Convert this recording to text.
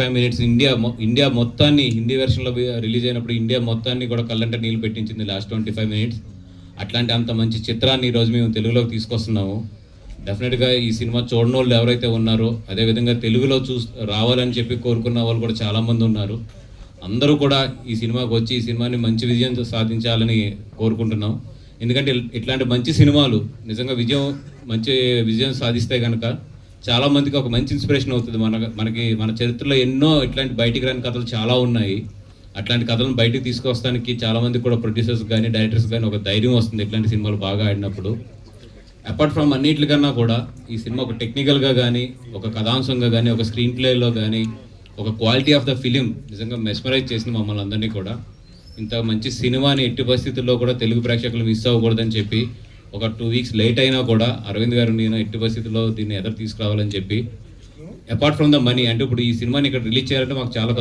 5 minutes India మొత్తాన్ని Hindi వెర్షన్లో release అయినప్పుడు India మొత్తాన్ని కూడా కళ్ళంటే నీళ్ళు పెట్టించింది లాస్ట్ 25 minutes. అట్లాంటి అంత మంచి చిత్రాన్ని ఈరోజు మేము తెలుగులోకి తీసుకొస్తున్నాము. డెఫినెట్గా ఈ సినిమా చూడని వాళ్ళు ఎవరైతే ఉన్నారో, అదేవిధంగా తెలుగులో రావాలని చెప్పి కోరుకున్న వాళ్ళు కూడా చాలామంది ఉన్నారు. అందరూ కూడా ఈ సినిమాకి వచ్చి ఈ సినిమాని మంచి విజయం సాధించాలని కోరుకుంటున్నాం. ఎందుకంటే ఇట్లాంటి మంచి సినిమాలు నిజంగా మంచి విజయం సాధిస్తే కనుక చాలామందికి ఒక మంచి ఇన్స్పిరేషన్ అవుతుంది. మన చరిత్రలో ఎన్నో ఇట్లాంటి బయటికి రాని కథలు చాలా ఉన్నాయి. అట్లాంటి కథలను బయటికి తీసుకొస్తానికి చాలామంది కూడా ప్రొడ్యూసర్స్ కానీ డైరెక్టర్స్ కానీ ఒక ధైర్యం వస్తుంది ఇట్లాంటి సినిమాలు బాగా ఆడినప్పుడు. అపార్ట్ ఫ్రమ్ అన్నిటికన్నా కూడా ఈ సినిమా ఒక టెక్నికల్గా కానీ, ఒక కథాంశంగా కానీ, ఒక స్క్రీన్ ప్లేలో కానీ, ఒక క్వాలిటీ ఆఫ్ ద ఫిలిం నిజంగా మెస్మరైజ్ చేసింది మమ్మల్ని అందరినీ కూడా. ఇంత మంచి సినిమాని ఎట్టి పరిస్థితుల్లో కూడా తెలుగు ప్రేక్షకులు మిస్ అవ్వకూడదని చెప్పి ఒక 2 weeks లేట్ అయినా కూడా అరవింద్ గారు నేను ఎట్టి పరిస్థితుల్లో దీన్ని ఎదురు తీసుకురావాలని చెప్పి, అపార్ట్ ఫ్రమ్ ద మనీ, అంటే ఇప్పుడు ఈ సినిమాని ఇక్కడ రిలీజ్ చేయాలంటే మాకు చాలా